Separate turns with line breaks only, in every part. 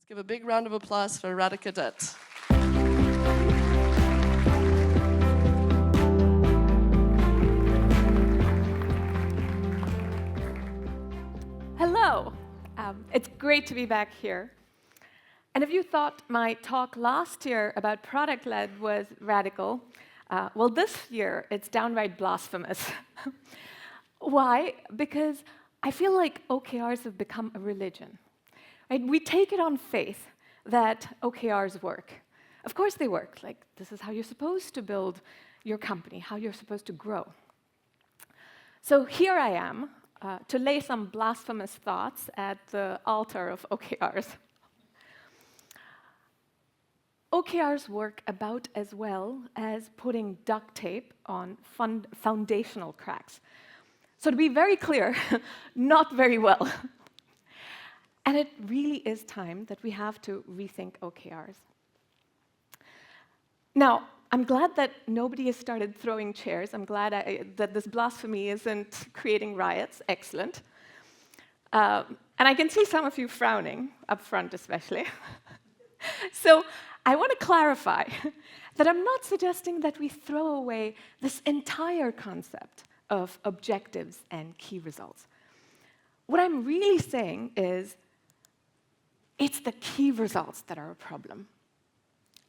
Give a big round of applause for Radhika Dutt.
Hello. It's great to be back here. And if you thought my talk last year about product-led was radical, well, this year it's downright blasphemous. Why? Because I feel like OKRs have become a religion. Right? We take it on faith that OKRs work. Of course they work. Like, this is how you're supposed to build your company, how you're supposed to grow. So here I am to lay some blasphemous thoughts at the altar of OKRs. OKRs work about as well as putting duct tape on foundational cracks. So to be very clear, not very well. And it really is time that we have to rethink OKRs. Now, I'm glad that nobody has started throwing chairs. I'm glad that this blasphemy isn't creating riots. Excellent. And I can see some of you frowning, up front especially. So I want to clarify that I'm not suggesting that we throw away this entire concept of objectives and key results. What I'm really saying is it's the key results that are a problem.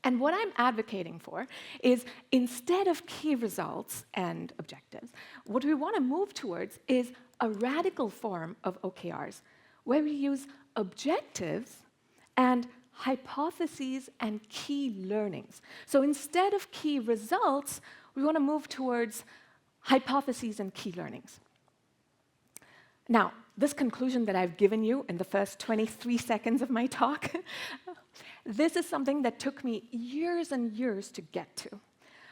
And what I'm advocating for is instead of key results and objectives, what we want to move towards is a radical form of OKRs where we use objectives and hypotheses and key learnings. So instead of key results, we want to move towards hypotheses and key learnings. Now, this conclusion that I've given you in the first 23 seconds of my talk, this is something that took me years and years to get to.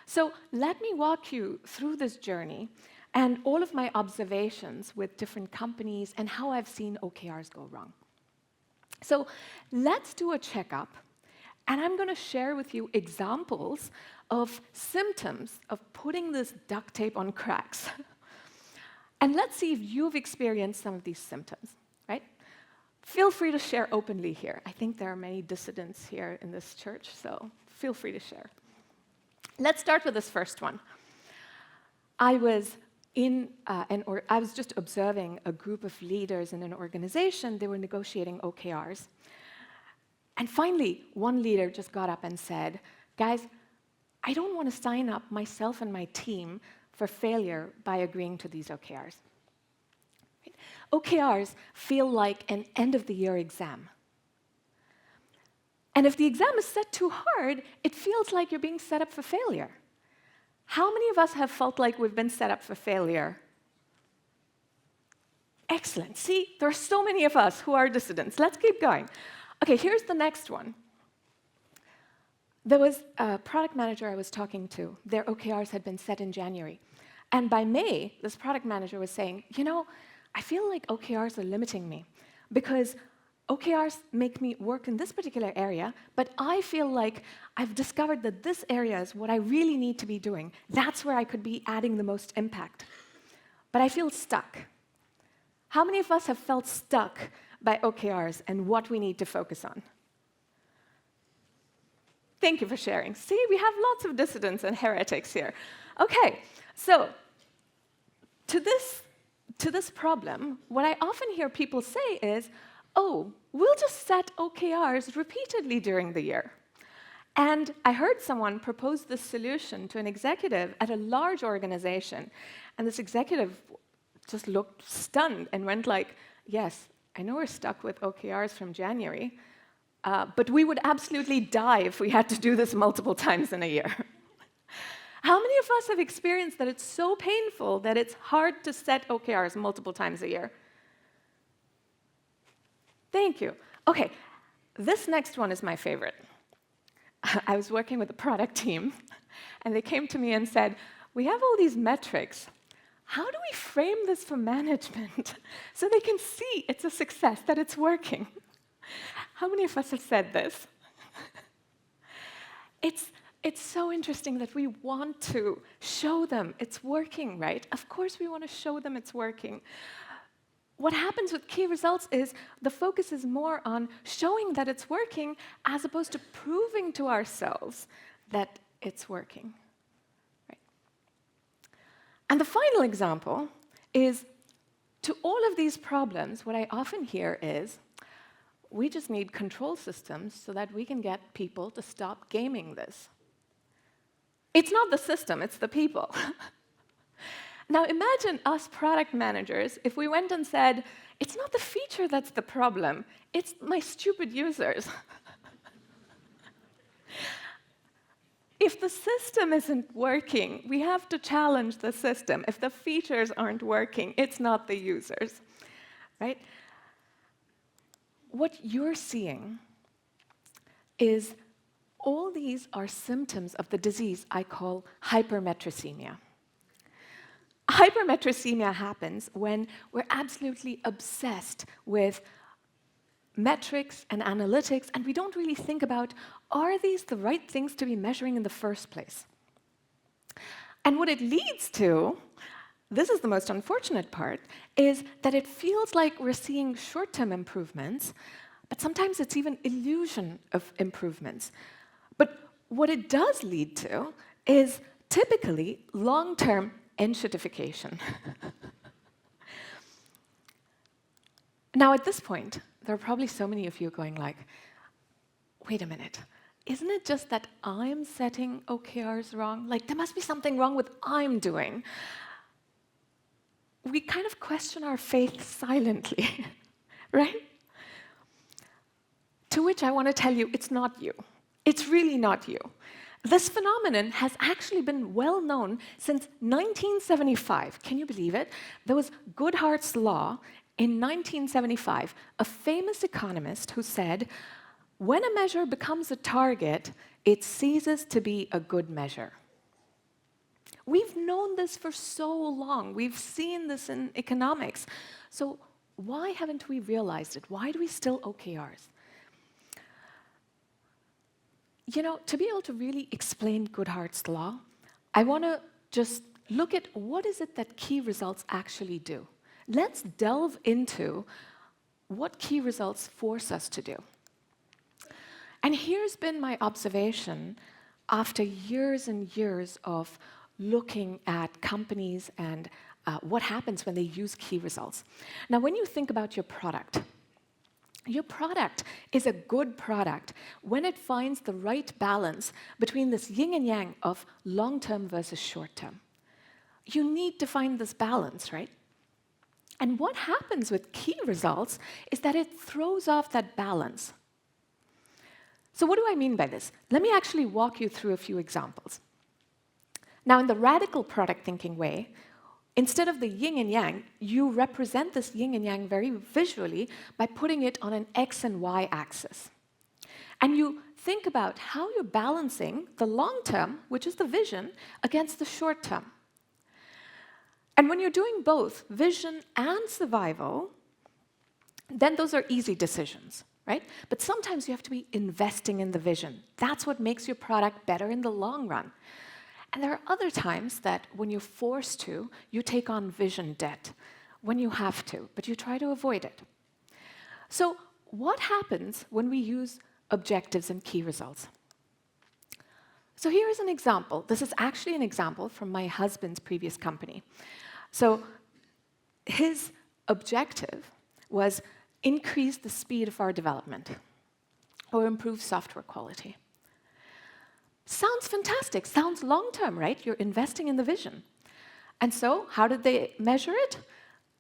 So let me walk you through this journey and all of my observations with different companies and how I've seen OKRs go wrong. So let's do a checkup, and I'm going to share with you examples of symptoms of putting this duct tape on cracks. And let's see if you've experienced some of these symptoms, right? Feel free to share openly here. I think there are many dissidents here in this church, so feel free to share. Let's start with this first one. I was just observing a group of leaders in an organization. They were negotiating OKRs. And finally, one leader just got up and said, guys, I don't want to sign up myself and my team for failure by agreeing to these OKRs. Right? OKRs feel like an end-of-the-year exam. And if the exam is set too hard, it feels like you're being set up for failure. How many of us have felt like we've been set up for failure? Excellent. See, there are so many of us who are dissidents. Let's keep going. Okay, here's the next one. There was a product manager I was talking to. Their OKRs had been set in January. And by May, this product manager was saying, you know, I feel like OKRs are limiting me because OKRs make me work in this particular area, but I feel like I've discovered that this area is what I really need to be doing. That's where I could be adding the most impact. But I feel stuck. How many of us have felt stuck by OKRs and what we need to focus on? Thank you for sharing. See, we have lots of dissidents and heretics here. Okay, so to this problem, what I often hear people say is, oh, we'll just set OKRs repeatedly during the year. And I heard someone propose this solution to an executive at a large organization, and this executive just looked stunned and went like, yes, I know we're stuck with OKRs from January, but we would absolutely die if we had to do this multiple times in a year. How many of us have experienced that it's so painful that it's hard to set OKRs multiple times a year? Thank you. Okay, this next one is my favorite. I was working with a product team, and they came to me and said, we have all these metrics. How do we frame this for management so they can see it's a success, that it's working? How many of us have said this? It's so interesting that we want to show them it's working, right? Of course we want to show them it's working. what happens with key results is the focus is more on showing that it's working as opposed to proving to ourselves that it's working. Right? And the final example is, to all of these problems, what I often hear is, we just need control systems so that we can get people to stop gaming this. It's not the system, it's the people. Now imagine us product managers if we went and said, it's not the feature that's the problem, it's my stupid users. If the system isn't working, we have to challenge the system. If the features aren't working, it's not the users, right? What you're seeing is all these are symptoms of the disease I call hypermetricemia. Hypermetricemia happens when we're absolutely obsessed with metrics and analytics, and we don't really think about, are these the right things to be measuring in the first place? And what it leads to, this is the most unfortunate part, is that it feels like we're seeing short-term improvements, but sometimes it's even illusion of improvements. But what it does lead to is typically long-term enshittification. Now, at this point, there are probably so many of you going like, wait a minute, isn't it just that I'm setting OKRs wrong? Like, there must be something wrong with I'm doing. We kind of question our faith silently, right? To which I want to tell you, it's not you. It's really not you. This phenomenon has actually been well known since 1975. Can you believe it? There was Goodhart's law in 1975, a famous economist who said, when a measure becomes a target, it ceases to be a good measure. We've known this for so long. We've seen this in economics. So why haven't we realized it? Why do we still OKRs? You know, to be able to really explain Goodhart's law, I want to just look at what is it that key results actually do. Let's delve into what key results force us to do. And here's been my observation after years and years of looking at companies and what happens when they use key results. Now, when you think about your product is a good product when it finds the right balance between this yin and yang of long-term versus short-term. You need to find this balance, right? And what happens with key results is that it throws off that balance. So what do I mean by this? Let me actually walk you through a few examples. Now, in the radical product thinking way, instead of the yin and yang, you represent this yin and yang very visually by putting it on an X and Y axis. And you think about how you're balancing the long term, which is the vision, against the short term. And when you're doing both vision and survival, then those are easy decisions, right? But sometimes you have to be investing in the vision. That's what makes your product better in the long run. And there are other times that when you're forced to, you take on vision debt when you have to, but you try to avoid it. So what happens when we use objectives and key results? So here is an example. This is actually an example from my husband's previous company. So his objective was increase the speed of our development or improve software quality. Sounds fantastic, sounds long-term, right? You're investing in the vision. And so how did they measure it?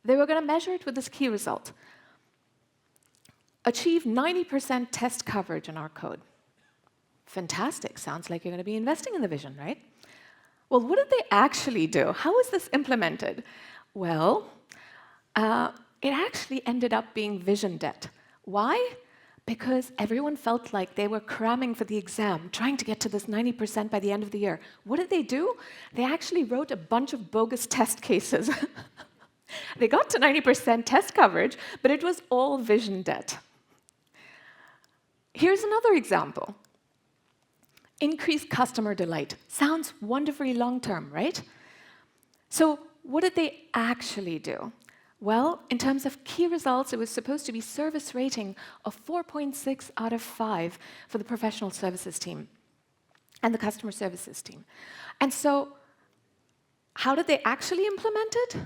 They were going to measure it with this key result. Achieve 90% test coverage in our code. Fantastic, sounds like you're going to be investing in the vision, right? Well, what did they actually do? How was this implemented? Well, it actually ended up being vision debt. Why? Because everyone felt like they were cramming for the exam, trying to get to this 90% by the end of the year. What did they do? They actually wrote a bunch of bogus test cases. They got to 90% test coverage, but it was all vision debt. Here's another example. Increase customer delight. Sounds wonderfully long-term, right? So what did they actually do? Well, in terms of key results, it was supposed to be service rating of 4.6 out of 5 for the professional services team and the customer services team. And so, how did they actually implement it?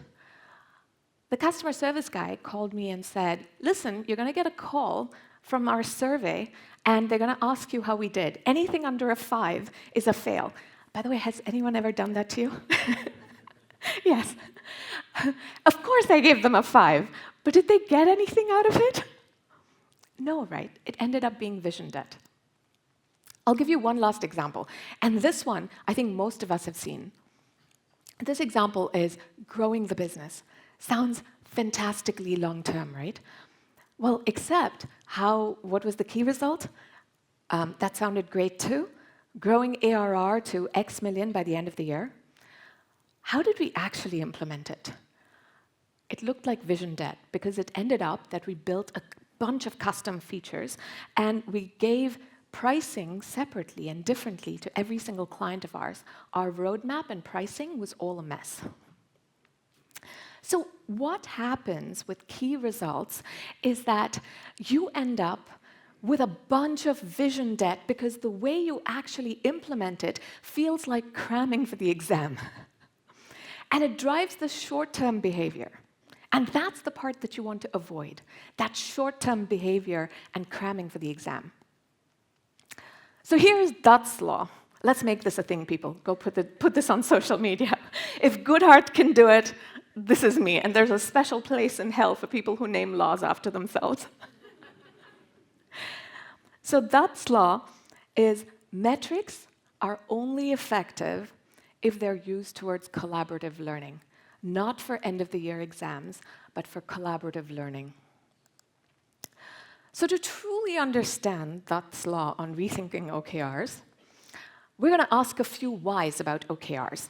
The customer service guy called me and said, listen, you're going to get a call from our survey, and they're going to ask you how we did. Anything under a 5 is a fail. By the way, has anyone ever done that to you? Yes. Of course I gave them a 5, but did they get anything out of it? No, right? It ended up being vision debt. I'll give you one last example, and this one I think most of us have seen. This example is growing the business. Sounds fantastically long-term, right? Well, except what was the key result? That sounded great too. Growing ARR to X million by the end of the year. How did we actually implement it? It looked like vision debt because it ended up that we built a bunch of custom features and we gave pricing separately and differently to every single client of ours. Our roadmap and pricing was all a mess. So what happens with key results is that you end up with a bunch of vision debt because the way you actually implement it feels like cramming for the exam. And it drives the short-term behavior. And that's the part that you want to avoid, that short-term behavior and cramming for the exam. So here's Dutt's law. Let's make this a thing, people. Go put this on social media. If Goodhart can do it, this is me. And there's a special place in hell for people who name laws after themselves. So Dutt's law is metrics are only effective if they're used towards collaborative learning, not for end-of-the-year exams, but for collaborative learning. So to truly understand Dutt's law on rethinking OKRs, we're going to ask a few whys about OKRs.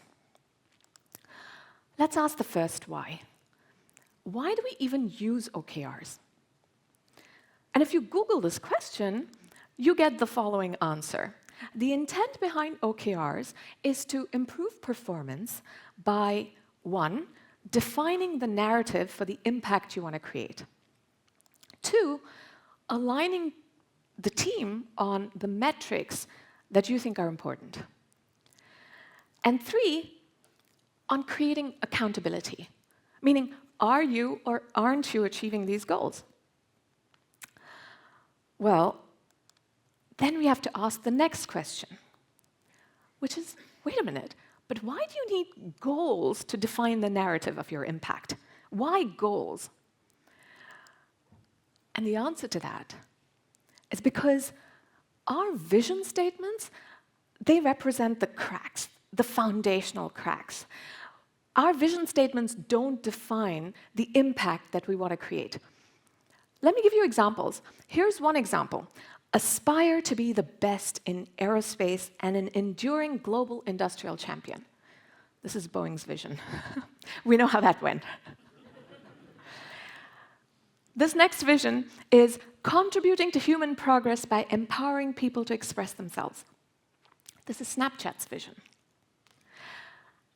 Let's ask the first why. Why do we even use OKRs? And if you Google this question, you get the following answer. The intent behind OKRs is to improve performance by, 1, defining the narrative for the impact you want to create. 2, aligning the team on the metrics that you think are important. And 3, on creating accountability, meaning, are you or aren't you achieving these goals? Well, then we have to ask the next question, which is, wait a minute, but why do you need goals to define the narrative of your impact? Why goals? And the answer to that is because our vision statements, they represent the cracks, the foundational cracks. Our vision statements don't define the impact that we want to create. Let me give you examples. Here's one example. Aspire to be the best in aerospace and an enduring global industrial champion. This is Boeing's vision. We know how that went. This next vision is contributing to human progress by empowering people to express themselves. This is Snapchat's vision.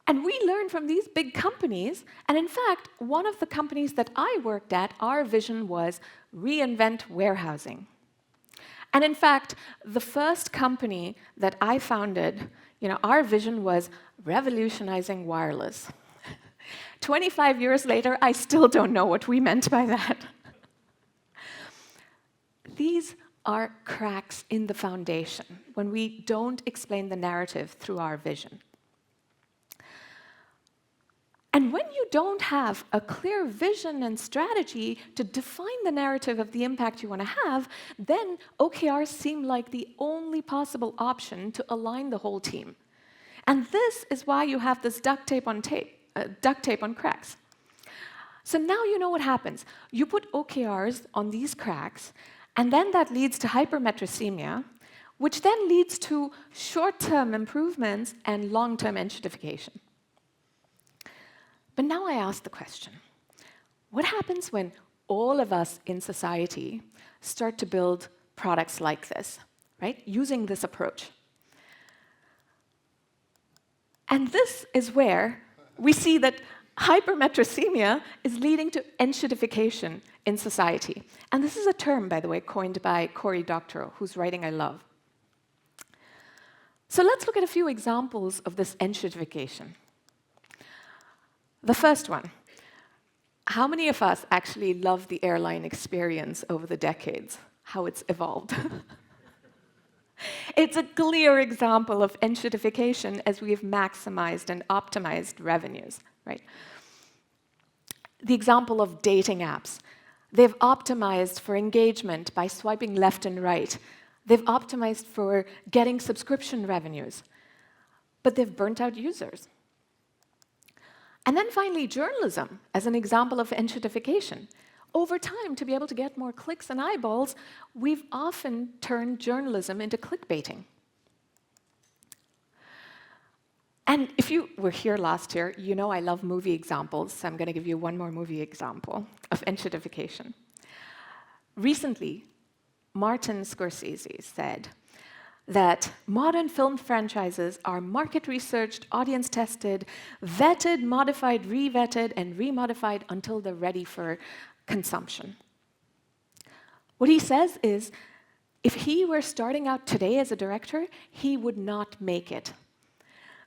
And we learn from these big companies, and in fact, one of the companies that I worked at, our vision was reinvent warehousing. And in fact, the first company that I founded, our vision was revolutionizing wireless. 25 years later, I still don't know what we meant by that. These are cracks in the foundation when we don't explain the narrative through our vision. And when you don't have a clear vision and strategy to define the narrative of the impact you want to have, then OKRs seem like the only possible option to align the whole team. And this is why you have this duct tape on cracks. So now you know what happens. You put OKRs on these cracks, and then that leads to Hypermetric Mia, which then leads to short-term improvements and long-term enshittification. But now I ask the question, what happens when all of us in society start to build products like this, right? Using this approach. And this is where we see that Hypermetric Mia is leading to enshittification in society. And this is a term, by the way, coined by Cory Doctorow, whose writing I love. So let's look at a few examples of this enshittification. The first one. How many of us actually love the airline experience over the decades, how it's evolved? It's a clear example of enshittification as we have maximized and optimized revenues, right? The example of dating apps. They've optimized for engagement by swiping left and right. They've optimized for getting subscription revenues, but they've burnt out users. And then finally, journalism as an example of enshittification. Over time, to be able to get more clicks and eyeballs, we've often turned journalism into clickbaiting. And if you were here last year, you know I love movie examples, so I'm going to give you one more movie example of enshittification. Recently, Martin Scorsese said that modern film franchises are market-researched, audience-tested, vetted, modified, re-vetted, and remodified until they're ready for consumption. What he says is, if he were starting out today as a director, he would not make it.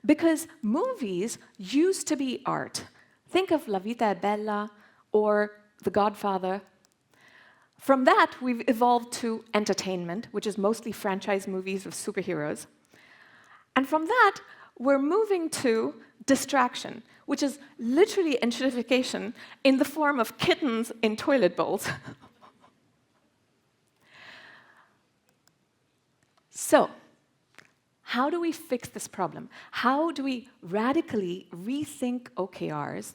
Because movies used to be art. Think of La Vita è Bella or The Godfather. From that, we've evolved to entertainment, which is mostly franchise movies of superheroes. And from that, we're moving to distraction, which is literally enshittification in the form of kittens in toilet bowls. So, how do we fix this problem? How do we radically rethink OKRs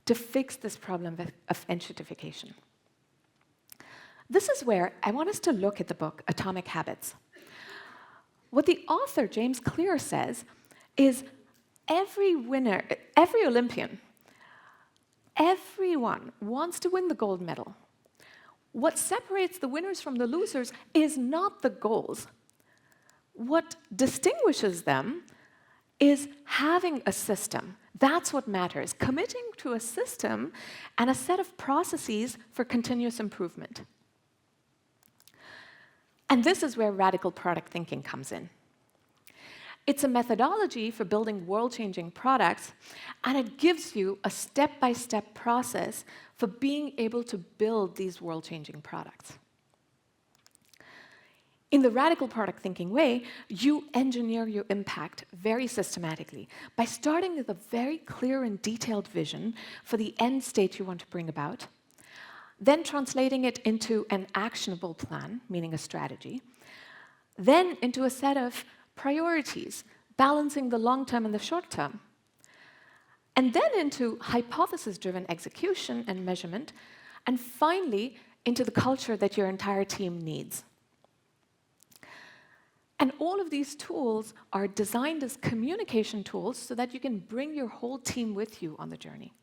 to fix this problem of enshittification? This is where I want us to look at the book, Atomic Habits. What the author, James Clear, says is every winner, every Olympian, everyone wants to win the gold medal. What separates the winners from the losers is not the goals. What distinguishes them is having a system. That's what matters, committing to a system and a set of processes for continuous improvement. And this is where radical product thinking comes in. It's a methodology for building world-changing products, and it gives you a step-by-step process for being able to build these world-changing products. In the radical product thinking way, you engineer your impact very systematically by starting with a very clear and detailed vision for the end state you want to bring about, then translating it into an actionable plan, meaning a strategy, then into a set of priorities, balancing the long term and the short term, and then into hypothesis-driven execution and measurement, and finally into the culture that your entire team needs. And all of these tools are designed as communication tools so that you can bring your whole team with you on the journey.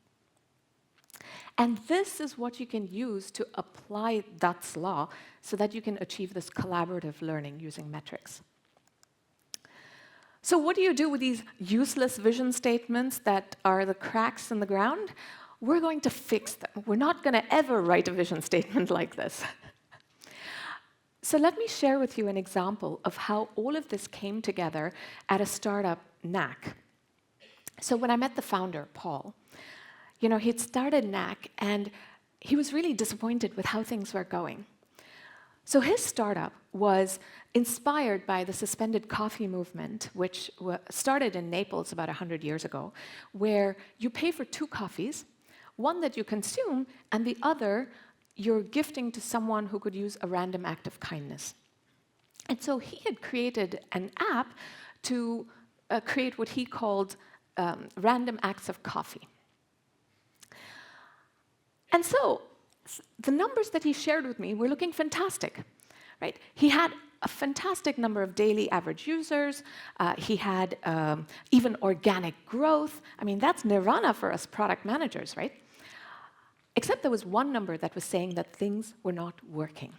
And this is what you can use to apply Dutt's law so that you can achieve this collaborative learning using metrics. So what do you do with these useless vision statements that are the cracks in the ground? We're going to fix them. We're not going to ever write a vision statement like this. So let me share with you an example of how all of this came together at a startup, Knack. So when I met the founder, Paul, he'd started Knack, and he was really disappointed with how things were going. So his startup was inspired by the suspended coffee movement, which started in Naples about 100 years ago, where you pay for 2 coffees, one that you consume, and the other you're gifting to someone who could use a random act of kindness. And so he had created an app to create what he called random acts of coffee. And so the numbers that he shared with me were looking fantastic, right? He had a fantastic number of daily average users. He had even organic growth. I mean, that's nirvana for us product managers, right? Except there was one number that was saying that things were not working,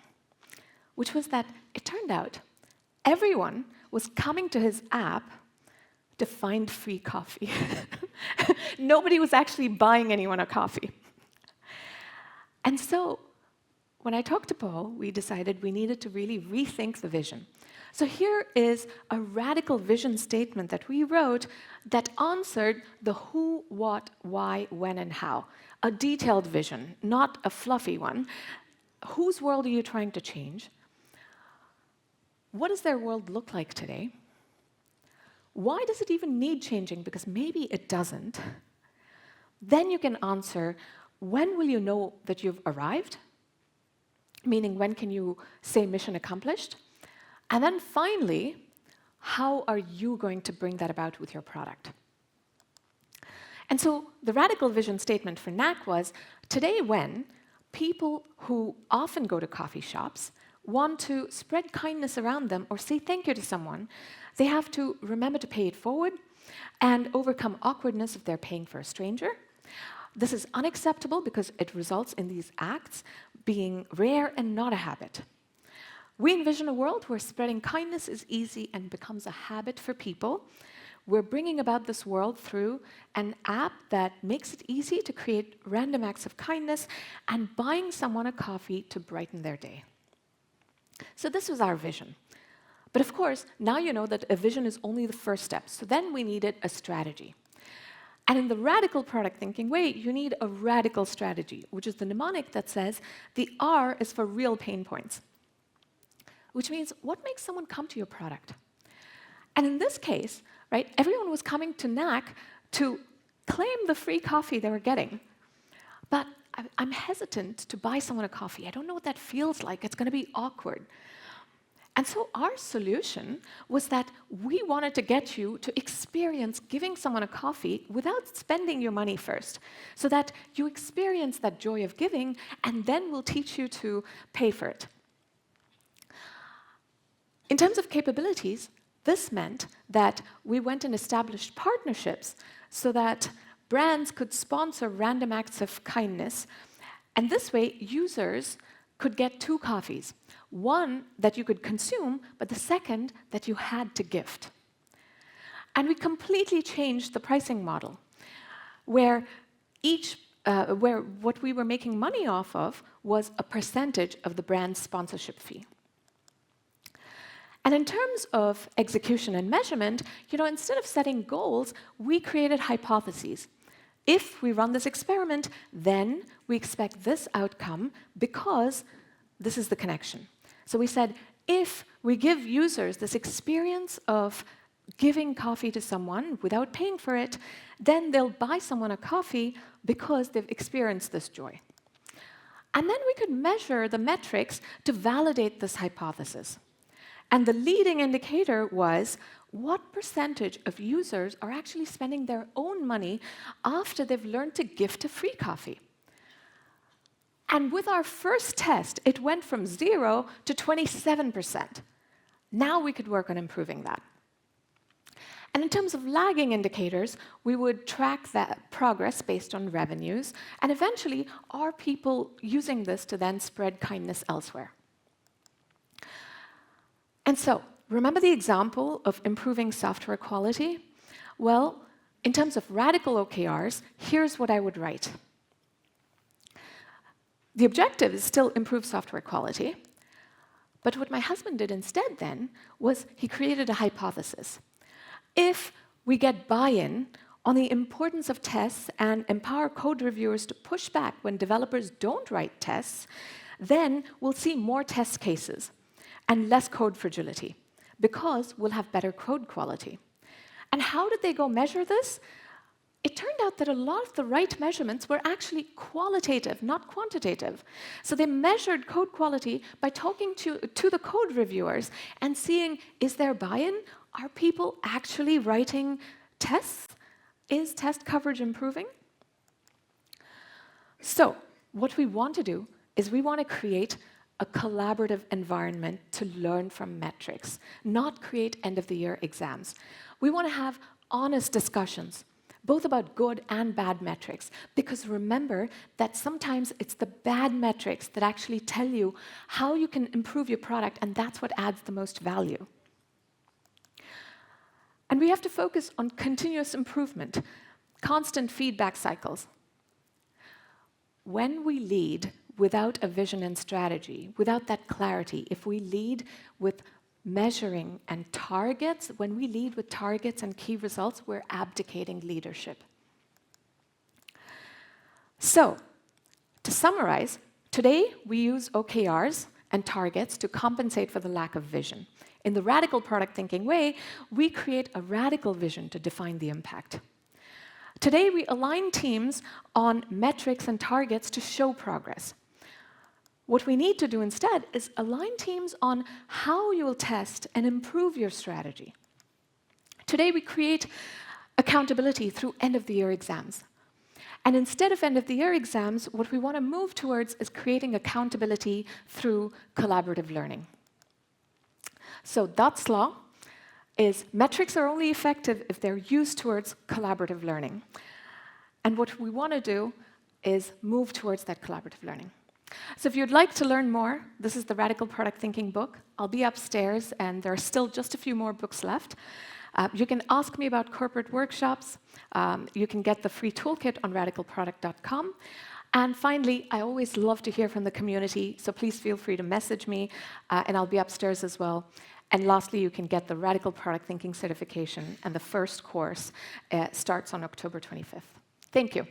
which was that it turned out everyone was coming to his app to find free coffee. Nobody was actually buying anyone a coffee. And so, when I talked to Paul, we decided we needed to really rethink the vision. So here is a radical vision statement that we wrote that answered the who, what, why, when, and how. A detailed vision, not a fluffy one. Whose world are you trying to change? What does their world look like today? Why does it even need changing? Because maybe it doesn't. Then you can answer, when will you know that you've arrived? Meaning, when can you say mission accomplished? And then finally, how are you going to bring that about with your product? And so the radical vision statement for Knack was, today when people who often go to coffee shops want to spread kindness around them or say thank you to someone, they have to remember to pay it forward and overcome awkwardness if they're paying for a stranger. This is unacceptable because it results in these acts being rare and not a habit. We envision a world where spreading kindness is easy and becomes a habit for people. We're bringing about this world through an app that makes it easy to create random acts of kindness and buying someone a coffee to brighten their day. So this was our vision. But of course, now you know that a vision is only the first step. So then we needed a strategy. And in the radical product thinking way, you need a radical strategy, which is the mnemonic that says the R is for real pain points, which means what makes someone come to your product? And in this case, right, everyone was coming to Knack to claim the free coffee they were getting. But I'm hesitant to buy someone a coffee. I don't know what that feels like. It's going to be awkward. And so our solution was that we wanted to get you to experience giving someone a coffee without spending your money first, so that you experience that joy of giving, and then we'll teach you to pay for it. In terms of capabilities, this meant that we went and established partnerships so that brands could sponsor random acts of kindness, and this way users could get 2 coffees. One that you could consume, but the second that you had to gift. And we completely changed the pricing model, where what we were making money off of was a percentage of the brand's sponsorship fee. And in terms of execution and measurement, instead of setting goals, we created hypotheses. If we run this experiment, then we expect this outcome because this is the connection. So we said, if we give users this experience of giving coffee to someone without paying for it, then they'll buy someone a coffee because they've experienced this joy. And then we could measure the metrics to validate this hypothesis. And the leading indicator was what percentage of users are actually spending their own money after they've learned to gift a free coffee. And with our first test, it went from 0 to 27%. Now we could work on improving that. And in terms of lagging indicators, we would track that progress based on revenues, and eventually, are people using this to then spread kindness elsewhere? And so, remember the example of improving software quality? Well, in terms of radical OKRs, here's what I would write. The objective is still improve software quality, but what my husband did instead then was he created a hypothesis. If we get buy-in on the importance of tests and empower code reviewers to push back when developers don't write tests, then we'll see more test cases and less code fragility, because we'll have better code quality. And how did they go measure this? It turned out that a lot of the right measurements were actually qualitative, not quantitative. So they measured code quality by talking to the code reviewers and seeing, is there buy-in? Are people actually writing tests? Is test coverage improving? So what we want to do is we want to create a collaborative environment to learn from metrics, not create end-of-the-year exams. We want to have honest discussions, both about good and bad metrics, because remember that sometimes it's the bad metrics that actually tell you how you can improve your product, and that's what adds the most value. And we have to focus on continuous improvement, constant feedback cycles. When we lead without a vision and strategy, without that clarity, if we lead with measuring and targets, when we lead with targets and key results, we're abdicating leadership. So, to summarize, today we use OKRs and targets to compensate for the lack of vision. In the radical product thinking way, we create a radical vision to define the impact. Today, we align teams on metrics and targets to show progress. What we need to do instead is align teams on how you will test and improve your strategy. Today, we create accountability through end-of-the-year exams. And instead of end-of-the-year exams, what we want to move towards is creating accountability through collaborative learning. So Dutt's law is metrics are only effective if they're used towards collaborative learning. And what we want to do is move towards that collaborative learning. So if you'd like to learn more, this is the Radical Product Thinking book. I'll be upstairs, and there are still just a few more books left. You can ask me about corporate workshops. You can get the free toolkit on radicalproduct.com. And finally, I always love to hear from the community, so please feel free to message me, and I'll be upstairs as well. And lastly, you can get the Radical Product Thinking certification, and the first course starts on October 25th. Thank you.